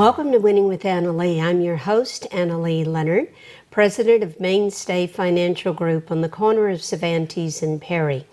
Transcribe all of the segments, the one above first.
Welcome to Winning with Annalee. I'm your host, Annalee Leonard, president of Mainstay Financial Group on the corner of Cervantes and Perry.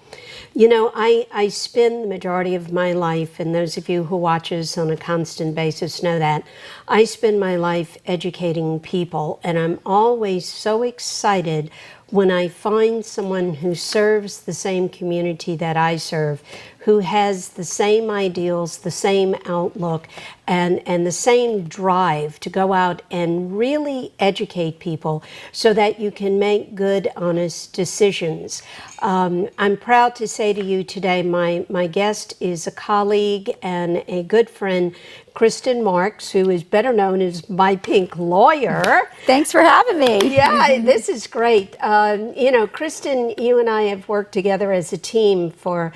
You know, I spend the majority of my life, and those of you who watch us on a constant basis know that, I spend my life educating people, and I'm always so excited when I find someone who serves the same community that I serve, who has the same ideals, the same outlook, and the same drive to go out and really educate people so that you can make good, honest decisions. I'm proud to say to you today, my guest is a colleague and a good friend, Kristen Marks, who is better known as My Pink Lawyer. Thanks for having me. Yeah, this is great. You know, Kristen, you and I have worked together as a team for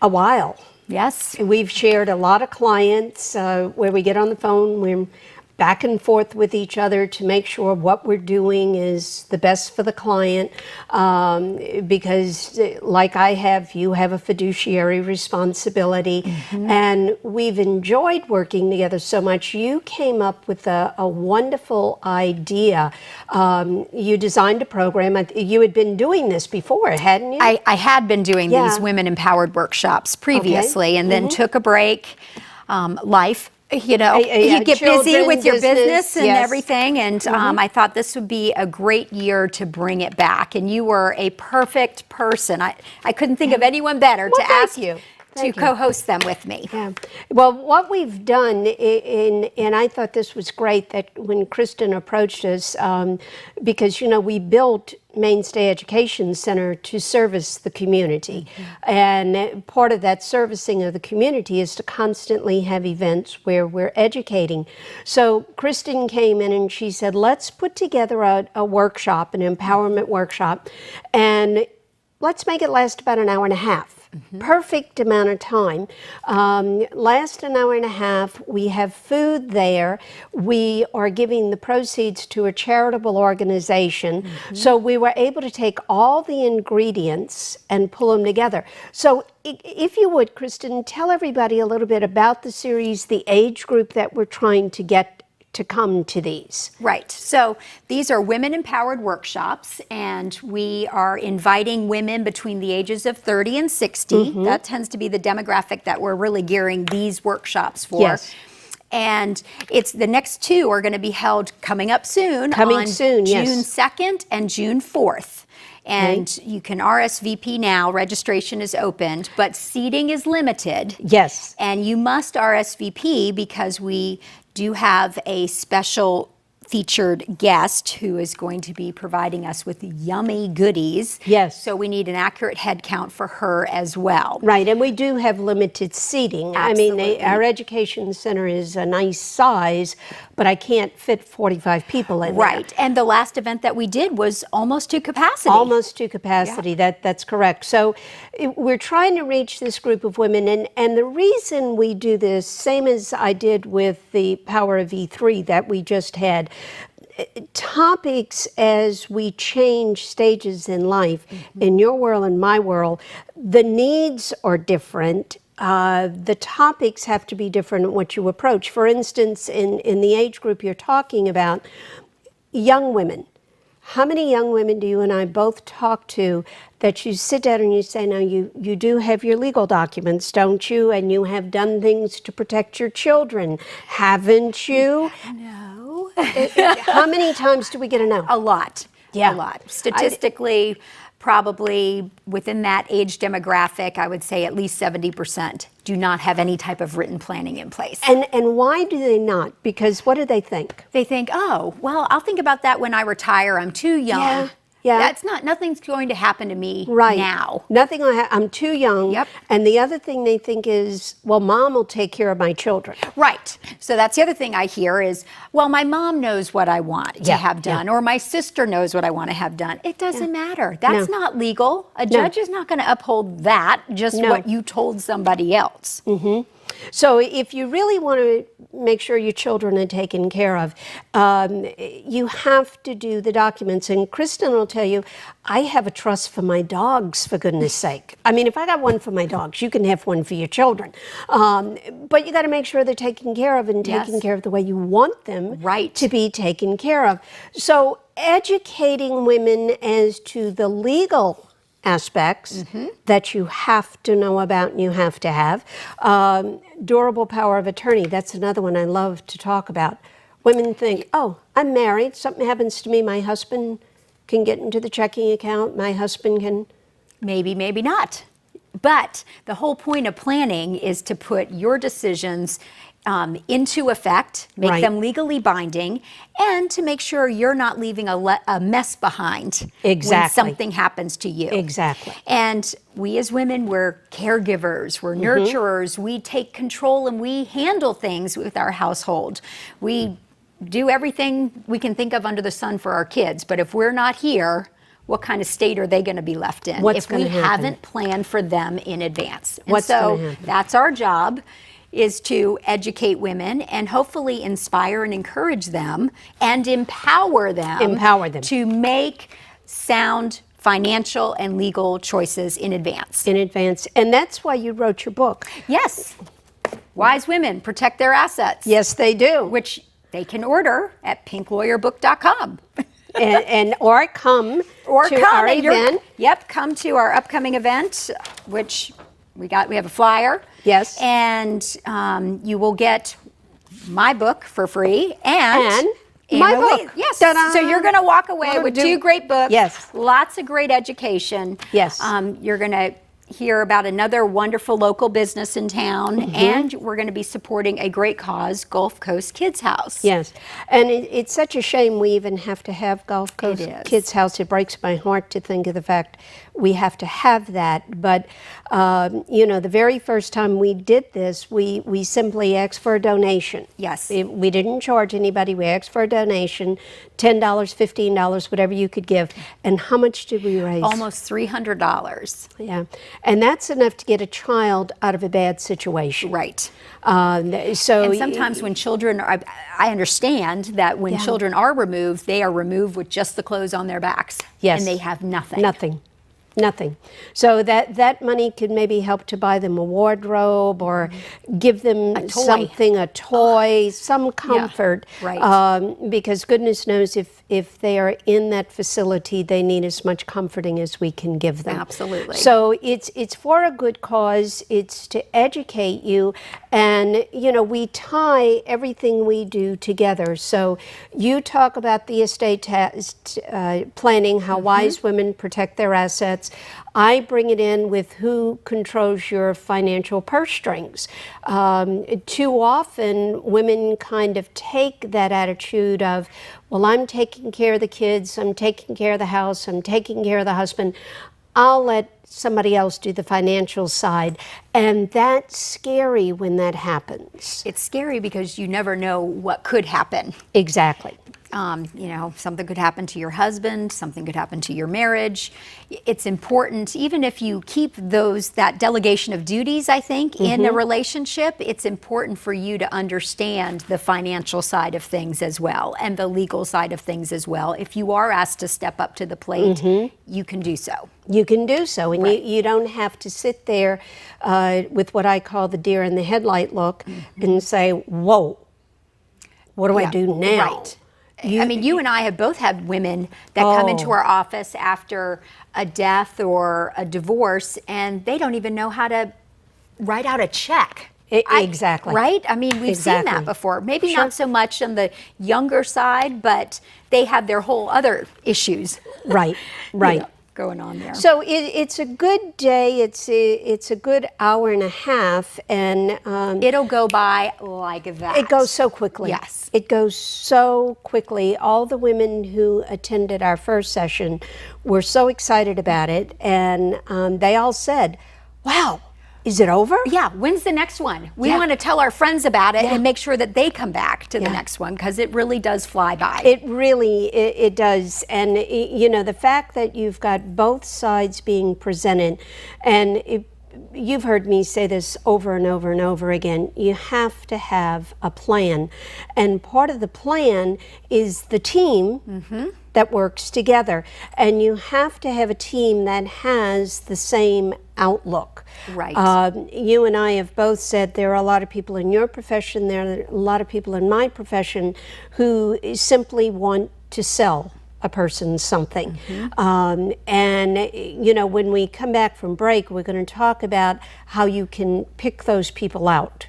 a while. Yes. We've shared a lot of clients where we get on the phone, we're back and forth with each other to make sure what we're doing is the best for the client, because like I have, you have a fiduciary responsibility, and we've enjoyed working together so much. You came up with a wonderful idea. You designed a program. You had been doing this before, hadn't you? I had been doing these women empowered workshops previously, and then took a break. Life, you know, you get busy with your business and everything, and I thought this would be a great year to bring it back, and you were a perfect person. I couldn't think of anyone better to ask you to co-host them with me. Yeah. Well, what we've done, and I thought this was great that when Kristen approached us, because, you know, we built Mainstay Education Center to service the community. And part of that servicing of the community is to constantly have events where we're educating. So Kristen came in and she said, let's put together a workshop, an empowerment workshop, and let's make it last about an hour and a half. Perfect amount of time. Last an hour and a half, we have food there. We are giving the proceeds to a charitable organization. So we were able to take all the ingredients and pull them together. So if you would, Kristen, tell everybody a little bit about the series, the age group that we're trying to get to come to these. Right. So these are women empowered workshops, and we are inviting women between the ages of 30 and 60. That tends to be the demographic that we're really gearing these workshops for. Yes. And it's the next two are going to be held coming up soon on June 2nd and June 4th. And you can RSVP now. Registration is opened, but seating is limited. Yes. And you must RSVP because we do have a special featured guest who is going to be providing us with yummy goodies. Yes. So we need an accurate head count for her as well. Right, and we do have limited seating. Absolutely. I mean, our education center is a nice size, but I can't fit 45 people in there. Right, and the last event that we did was almost to capacity. Almost to capacity, that's correct. So we're trying to reach this group of women, and the reason we do this, same as I did with the Power of E3 that we just had, topics as we change stages in life, in your world and my world, the needs are different. The topics have to be different in what you approach. For instance, in the age group you're talking about, young women. How many young women do you and I both talk to that you sit down and you say, now you do have your legal documents, don't you? And you have done things to protect your children, haven't you? No. How many times do we get a no? A lot. Yeah. A lot. Statistically, probably within that age demographic, I would say at least 70% do not have any type of written planning in place. And why do they not? Because what do they think? They think, oh, well, I'll think about that when I retire. I'm too young. Yeah. Nothing's going to happen to me now. Nothing I'm too young. Yep. And the other thing they think is, well, mom will take care of my children. Right. So that's the other thing I hear is, well, my mom knows what I want to have done, or my sister knows what I want to have done. It doesn't matter. That's not legal. A judge is not going to uphold that, just what you told somebody else. So if you really want to make sure your children are taken care of, you have to do the documents. And Kristen will tell you, I have a trust for my dogs, for goodness sake. I mean, if I got one for my dogs, you can have one for your children. But you got to make sure they're taken care of and taken care of the way you want them to be taken care of. So educating women as to the legal aspects that you have to know about and you have to have. Durable power of attorney, that's another one I love to talk about. Women think, oh, I'm married, something happens to me, my husband can get into the checking account, my husband can... Maybe, maybe not. But the whole point of planning is to put your decisions into effect, make them legally binding, and to make sure you're not leaving a mess behind when something happens to you. Exactly. And we as women, we're caregivers, we're nurturers, we take control and we handle things with our household. We do everything we can think of under the sun for our kids, but if we're not here, what kind of state are they going to be left in if we haven't planned for them in advance? And so that's our job, is to educate women and hopefully inspire and encourage them and empower them to make sound financial and legal choices in advance. And that's why you wrote your book. Yes. Wise Women Protect Their Assets. Yes, they do. Which they can order at pinklawyerbook.com. or come to our event. Yep, come to our upcoming event, which we have a flyer. Yes. And you will get my book for free and my book. Yes. Ta-da. So you're going to walk away with 2 great books. Yes. Lots of great education. Yes. You're going to hear about another wonderful local business in town, and we're going to be supporting a great cause, Gulf Coast Kids House. Yes, and it's such a shame we even have to have Gulf Coast Kids House. It breaks my heart to think of the fact we have to have that. But you know, the very first time we did this, we simply asked for a donation. Yes. We didn't charge anybody. We asked for a donation, $10, $15, whatever you could give. And how much did we raise? Almost $300. Yeah, and that's enough to get a child out of a bad situation. Right. And sometimes when children are, I understand that when children are removed, they are removed with just the clothes on their backs. Yes. And they have nothing. Nothing. So that money could maybe help to buy them a wardrobe or give them a toy, some comfort. Right. Because goodness knows if they are in that facility, they need as much comforting as we can give them. Absolutely. So it's for a good cause. It's to educate you. And, you know, we tie everything we do together. So you talk about the estate planning, how wise women protect their assets. I bring it in with who controls your financial purse strings. Too often, women kind of take that attitude of, well, I'm taking care of the kids, I'm taking care of the house, I'm taking care of the husband. I'll let somebody else do the financial side. And that's scary when that happens. It's scary because you never know what could happen. Exactly. You know, something could happen to your husband, something could happen to your marriage. It's important, even if you keep that delegation of duties, I think, in a relationship, it's important for you to understand the financial side of things as well and the legal side of things as well. If you are asked to step up to the plate, you can do so. You can do so, and you don't have to sit there with what I call the deer in the headlight look and say, whoa, what do I do now? Right. I mean, you and I have both had women that come into our office after a death or a divorce, and they don't even know how to write out a check. Exactly. Right? I mean, we've seen that before. Maybe not so much on the younger side, but they have their whole other issues. Right. You know, going on there. So it's a good day. It's a good hour and a half, and it'll go by like that. It goes so quickly. Yes, it goes so quickly. All the women who attended our first session were so excited about it, and they all said, "Wow, is it over?" Yeah. When's the next one? We want to tell our friends about it and make sure that they come back to the next one, because it really does fly by. It really it does, and you know, the fact that you've got both sides being presented, and you've heard me say this over and over and over again. You have to have a plan. And part of the plan is the team that works together. And you have to have a team that has the same outlook. Right. You and I have both said there are a lot of people in your profession, there are a lot of people in my profession who simply want to sell a person something. And you know, when we come back from break, we're going to talk about how you can pick those people out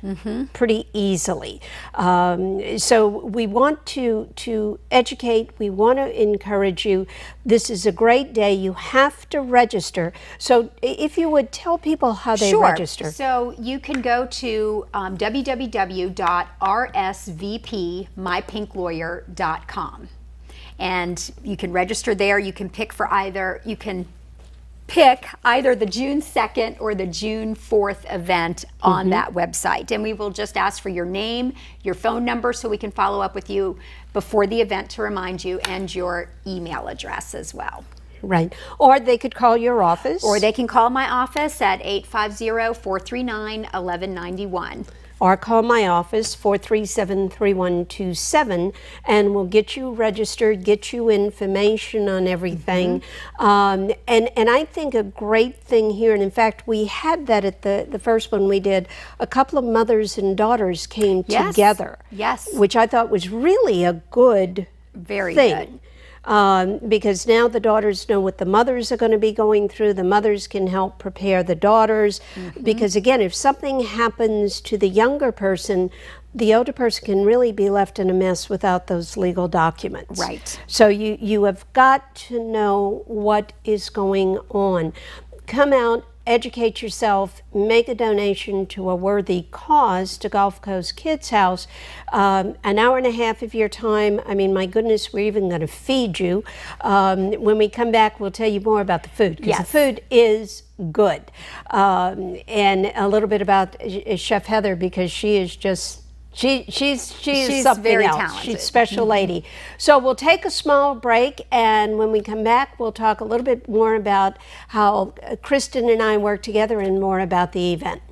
pretty easily. So we want to educate, we want to encourage you. This is a great day. You have to register. So if you would tell people how they register. So you can go to www.rsvpmypinklawyer.com. And you can register there. You can pick either the June 2nd or the June 4th event on that website. And we will just ask for your name, your phone number, so we can follow up with you before the event to remind you, and your email address as well. Right. Or they could call your office. Or they can call my office at 850-439-1191. Or call my office, 437-3127, and we'll get you registered, get you information on everything. And I think a great thing here, and in fact, we had that at the first one we did, a couple of mothers and daughters came together. Yes. Which I thought was really a good Very thing. good. Because now the daughters know what the mothers are going to be going through. The mothers can help prepare the daughters. Because again, if something happens to the younger person, the older person can really be left in a mess without those legal documents. Right. So you have got to know what is going on. Come out, educate yourself, make a donation to a worthy cause to Gulf Coast Kids House. An hour and a half of your time. I mean, my goodness, we're even going to feed you. When we come back, we'll tell you more about the food, because the food is good. And a little bit about Chef Heather, because she is just She's something very else. talented. She's a special lady. So we'll take a small break, and when we come back, we'll talk a little bit more about how Kristen and I work together and more about the event.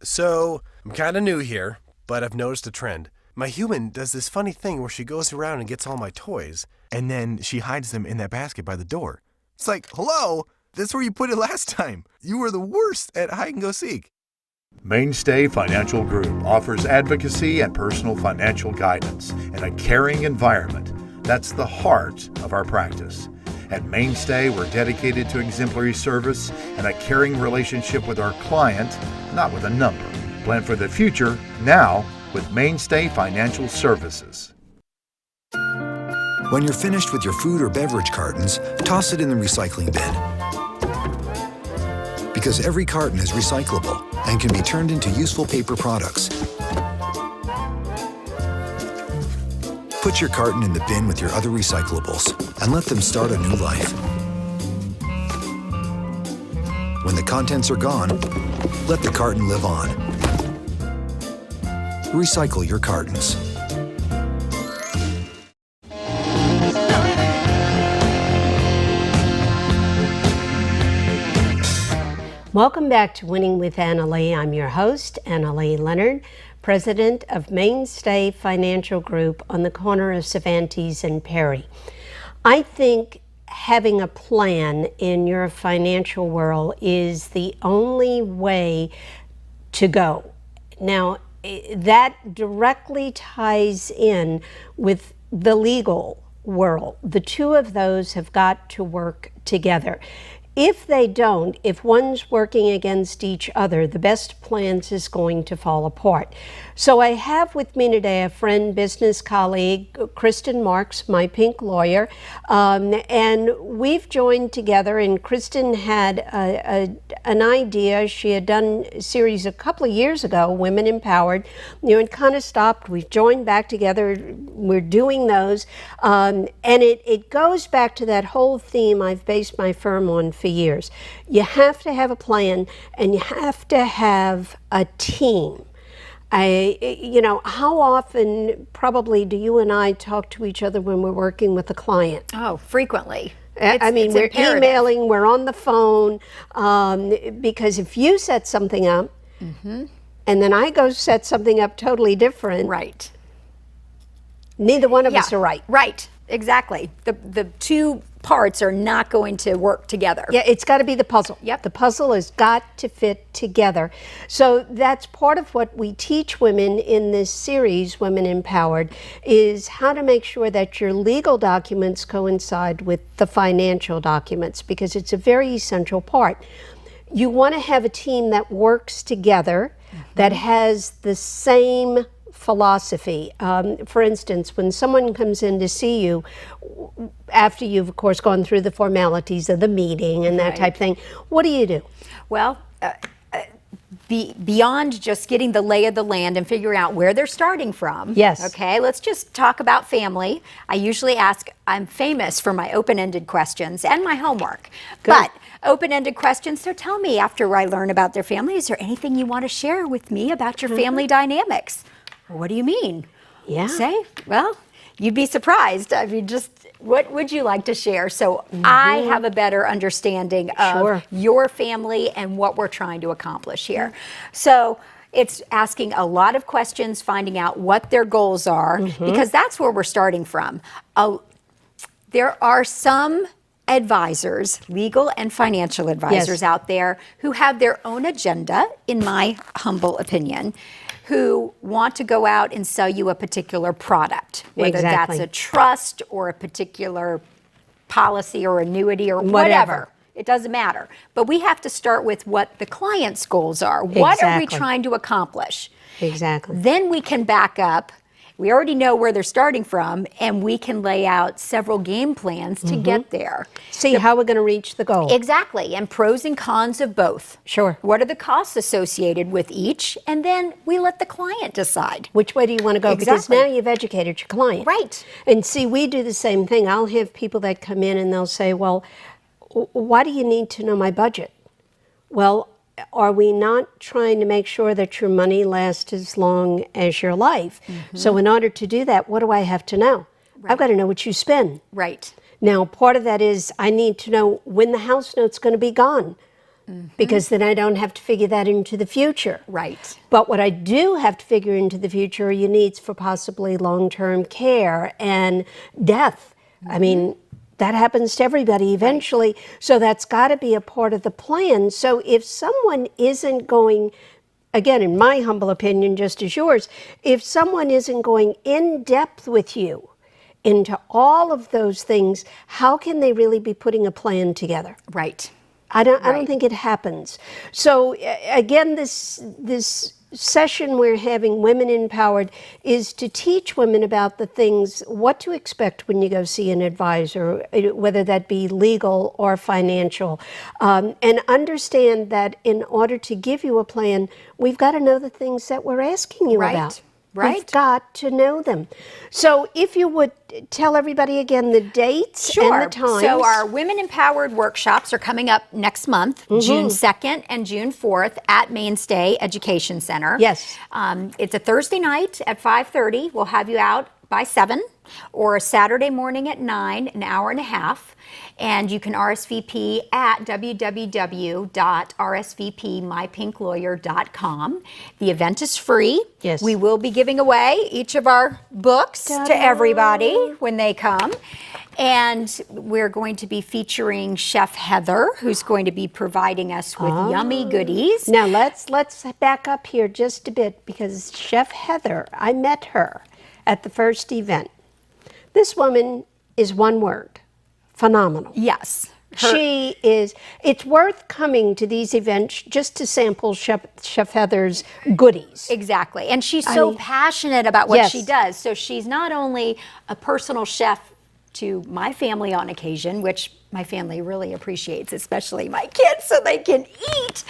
So, I'm kind of new here, but I've noticed a trend. My human does this funny thing where she goes around and gets all my toys, and then she hides them in that basket by the door. It's like, hello, that's where you put it last time. You were the worst at hide and go seek. Mainstay Financial Group offers advocacy and personal financial guidance in a caring environment. That's the heart of our practice. At Mainstay, we're dedicated to exemplary service and a caring relationship with our client, not with a number. Plan for the future now with Mainstay Financial Services. When you're finished with your food or beverage cartons, toss it in the recycling bin. Because every carton is recyclable and can be turned into useful paper products. Put your carton in the bin with your other recyclables and let them start a new life. When the contents are gone, let the carton live on. Recycle your cartons. Welcome back to Winning with Annalee. I'm your host, Annalee Leonard, president of Mainstay Financial Group on the corner of Cervantes and Perry. I think having a plan in your financial world is the only way to go. Now, that directly ties in with the legal world. The two of those have got to work together. If they don't, if one's working against each other, the best plans is going to fall apart. So I have with me today a friend, business colleague, Kristen Marks, my pink lawyer, and we've joined together, and Kristen had an idea. She had done a series a couple of years ago, Women Empowered, and kind of stopped. We've joined back together. We're doing those, and it goes back to that whole theme I've based my firm on for years. You have to have a plan, and you have to have a team. How often probably do you and I talk to each other when we're working with a client? Oh, frequently. We're imperative. emailing, we're on the phone, because if you set something up and then I go set something up totally different, Right. neither one of us are right. Right, exactly. The two parts are not going to work together. Yeah, it's got to be the puzzle. Yep. The puzzle has got to fit together. So that's part of what we teach women in this series, Women Empowered, is how to make sure that your legal documents coincide with the financial documents, because it's a very essential part. You want to have a team that works together, that has the same philosophy. For instance, when someone comes in to see you, after you've, of course, gone through the formalities of the meeting and that type of thing, what do you do? Well, beyond just getting the lay of the land and figuring out where they're starting from. Yes. Okay, let's just talk about family. I usually ask, I'm famous for my open-ended questions and my homework. Good. But open-ended questions, so tell me, after I learn about their family, is there anything you want to share with me about your family dynamics? What do you mean? Yeah. Say, well, you'd be surprised. I mean, just what would you like to share? So I have a better understanding of your family and what we're trying to accomplish here. So it's asking a lot of questions, finding out what their goals are, because that's where we're starting from. There are some advisors, legal and financial advisors out there who have their own agenda, in my humble opinion, who want to go out and sell you a particular product, whether that's a trust or a particular policy or annuity or whatever. It doesn't matter. But we have to start with what the client's goals are. What are we trying to accomplish? Exactly. Then we can back up. We already know where they're starting from, and we can lay out several game plans to get there. See how we're going to reach the goal. Exactly, and pros and cons of both. Sure. What are the costs associated with each? And then we let the client decide. Which way do you want to go? Because now you've educated your client. Right. And see, we do the same thing. I'll have people that come in and they'll say, well, why do you need to know my budget? Well, are we not trying to make sure that your money lasts as long as your life? So in order to do that, what do I have to know? I've got to know what you spend. Right. Now, part of that is I need to know when the house note's going to be gone, because then I don't have to figure that into the future. Right. But what I do have to figure into the future are your needs for possibly long-term care and death. I mean, that happens to everybody eventually. So that's got to be a part of the plan. So if someone isn't going, again, in my humble opinion, just as yours, if someone isn't going in depth with you into all of those things, how can they really be putting a plan together? Right. I don't think it happens. So again, this session we're having, Women Empowered, is to teach women about the things, what to expect when you go see an advisor, whether that be legal or financial, and understand that in order to give you a plan, we've got to know the things that we're asking you about. Right. We've got to know them. So if you would tell everybody again the dates and the times. So our Women Empowered workshops are coming up next month, June 2nd and June 4th at Mainstay Education Center. Yes. It's a Thursday night at 5:30. We'll have you out by 7, or a Saturday morning at 9, an hour and a half. And you can RSVP at www.rsvpmypinklawyer.com. The event is free. Yes. We will be giving away each of our books to everybody when they come. And we're going to be featuring Chef Heather, who's going to be providing us with yummy goodies. Now let's back up here just a bit, because Chef Heather, I met her at the first event. This woman is one word: phenomenal. Yes. She is. It's worth coming to these events just to sample Chef Heather's goodies. Exactly. And she's so passionate about what she Yes. does. So she's not only a personal chef to my family on occasion, which my family really appreciates, especially my kids, so they can eat.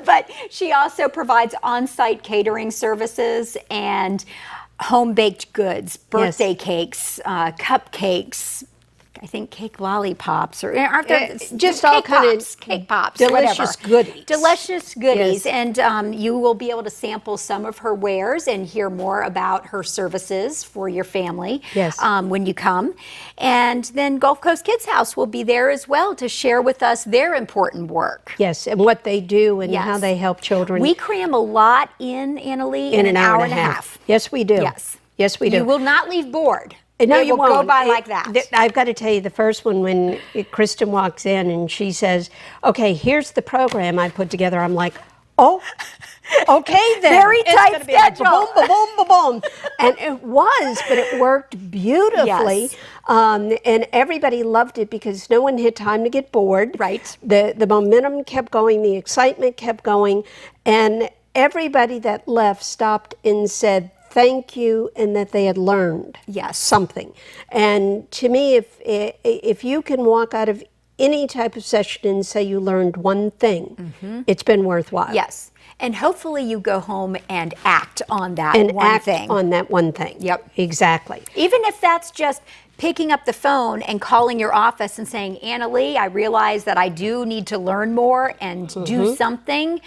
But she also provides on-site catering services and home-baked goods, birthday cakes, cupcakes. I think cake lollipops, or aren't there just cake all kind pops, of cake pops, delicious whatever. goodies. Delicious goodies, Yes. and you will be able to sample some of her wares and hear more about her services for your family. Yes. When you come, and then Gulf Coast Kids House will be there as well to share with us their important work. Yes, and what they do and how Yes. they help children. We cram a lot in, Annalee, in an hour and a half. Yes, we do. Yes. Yes, we do. You will not leave bored. No, it you will won't. go by like that. I've got to tell you, the first one, when Kristen walks in and she says, okay, here's the program I put together, I'm like, oh, okay then. Very It's tight gonna be like schedule. ba-boom, ba-boom, ba-boom. And it was, but it worked beautifully. Yes. And everybody loved it because no one had time to get bored. Right. The momentum kept going, the excitement kept going, and everybody that left stopped and said thank you, and that they had learned Yes. something. And to me, if you can walk out of any type of session and say you learned one thing, it's been worthwhile. Yes. And hopefully you go home and act on that And one act thing. on that one thing. Yep. Exactly. Even if that's just picking up the phone and calling your office and saying, Annalee, I realize that I do need to learn more and do something.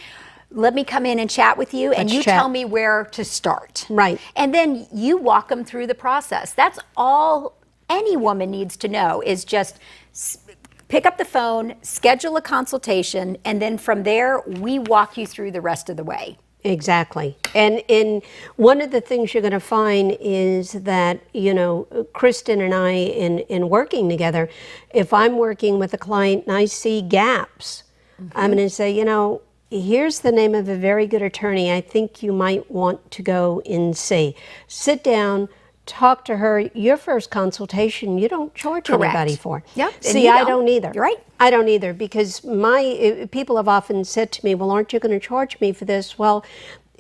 Let me come in and chat with you, and Let's you chat. tell me where to start. Right. And then you walk them through the process. That's all any woman needs to know, is just pick up the phone, schedule a consultation, and then from there, we walk you through the rest of the way. Exactly. And one of the things you're going to find is that, Kristen and I, in working together, if I'm working with a client and I see gaps, I'm going to say, here's the name of a very good attorney I think you might want to go and see. Sit down, talk to her. Your first consultation, you don't charge Correct. anybody for. Yep, and See, you I don't. don't either. You're right. I don't either, because people have often said to me, well, aren't you going to charge me for this? Well,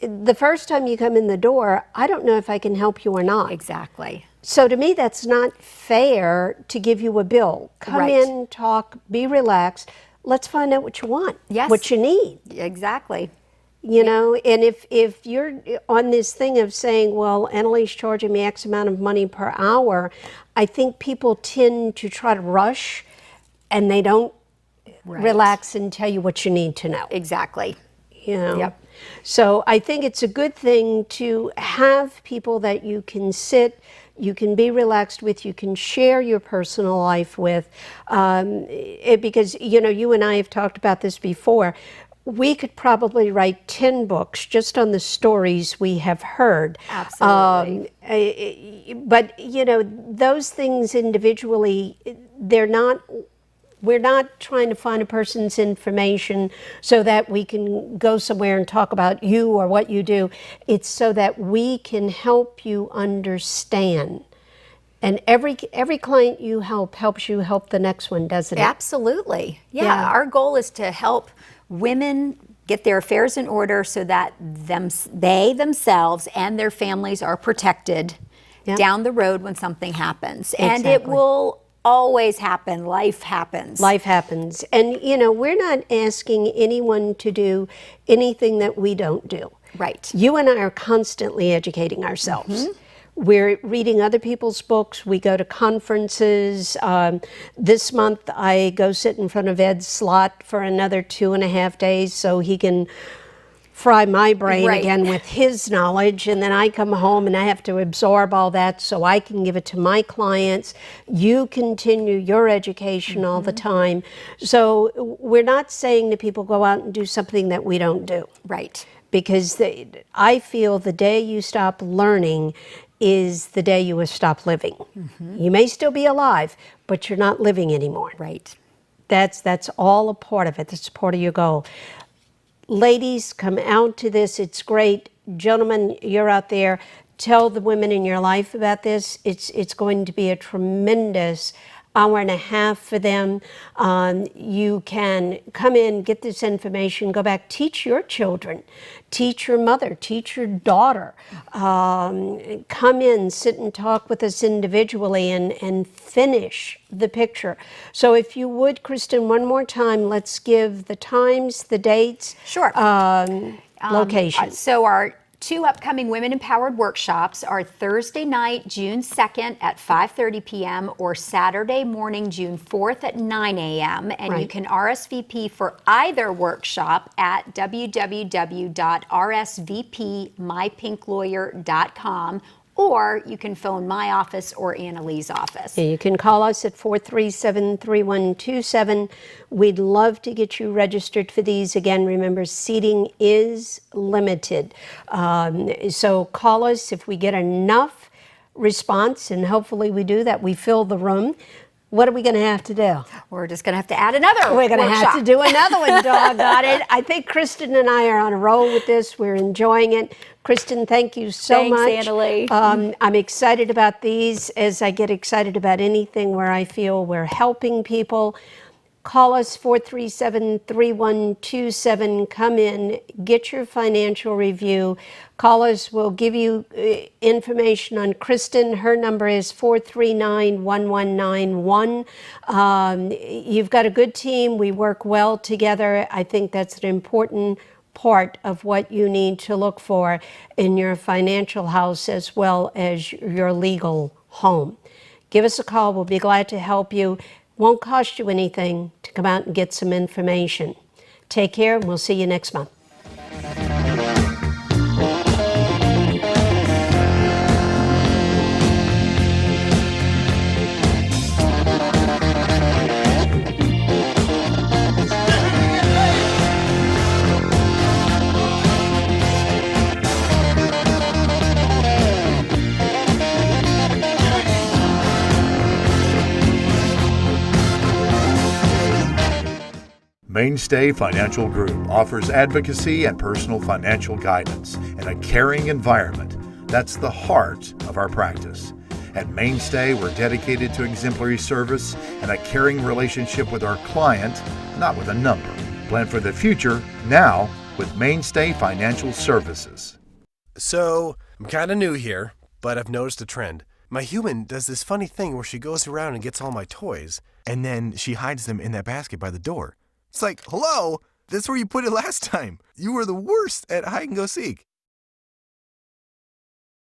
the first time you come in the door, I don't know if I can help you or not. Exactly. So to me, that's not fair to give you a bill. Come Right. in, talk, be relaxed. Let's find out what you want, Yes. what you need. Exactly. And if you're on this thing of saying, well, Annalee's charging me X amount of money per hour, I think people tend to try to rush and they don't relax and tell you what you need to know. Exactly. Yep. So I think it's a good thing to have people that you can sit, you can be relaxed with, you can share your personal life with, because, you and I have talked about this before. We could probably write 10 books just on the stories we have heard. Absolutely. But, those things individually, we're not trying to find a person's information so that we can go somewhere and talk about you or what you do. It's so that we can help you understand. And every client you help helps you help the next one, doesn't it? Absolutely. Yeah. Yeah. Our goal is to help women get their affairs in order so that they themselves and their families are protected down the road when something happens. And it Exactly. will always happen. Life happens. Life happens. And, we're not asking anyone to do anything that we don't do. Right. You and I are constantly educating ourselves. We're reading other people's books. We go to conferences. This month, I go sit in front of Ed Slott for another 2.5 days so he can fry my brain Right. again with his knowledge, and then I come home and I have to absorb all that so I can give it to my clients. You continue your education all the time. So we're not saying to people go out and do something that we don't do, Right. because I feel the day you stop learning is the day you will stop living. You may still be alive, but you're not living anymore. Right. That's all a part of it. That's part of your goal. Ladies, come out to this. It's great. Gentlemen, you're out there. Tell the women in your life about this. It's going to be a tremendous hour and a half for them. You can come in, get this information, go back, teach your children, teach your mother, teach your daughter. Come in, sit and talk with us individually and finish the picture. So if you would, Kristen, one more time, let's give the times, the dates, Sure. location. So our 2 upcoming Women Empowered workshops are Thursday night, June 2nd at 5:30 p.m. or Saturday morning, June 4th at 9 a.m. And you can RSVP for either workshop at www.rsvpmypinklawyer.com, or you can phone my office or Annalee's office. Yeah, you can call us at 437-3127. We'd love to get you registered for these. Again, remember, seating is limited. So call us if we get enough response, and hopefully we do that. We fill the room. What are we going to have to do? We're just going to have to add another We're going to workshop. have to do another one, doggone it. I think Kristen and I are on a roll with this. We're enjoying it. Kristen, thank you so much. Thanks, Annalee. I'm excited about these, as I get excited about anything where I feel we're helping people. Call us 437-3127. Come in, get your financial review. Call us. We'll give you information on Kristen. Her number is 439-1191. You've got a good team. We work well together. I think that's an important part of what you need to look for in your financial house as well as your legal home. Give us a call. We'll be glad to help you. Won't cost you anything to come out and get some information. Take care, and we'll see you next month. Mainstay Financial Group offers advocacy and personal financial guidance in a caring environment. That's the heart of our practice. At Mainstay, we're dedicated to exemplary service and a caring relationship with our client, not with a number. Plan for the future now with Mainstay Financial Services. So, I'm kind of new here, but I've noticed a trend. My human does this funny thing where she goes around and gets all my toys, and then she hides them in that basket by the door. It's like, hello, that's where you put it last time. You were the worst at hide and go seek.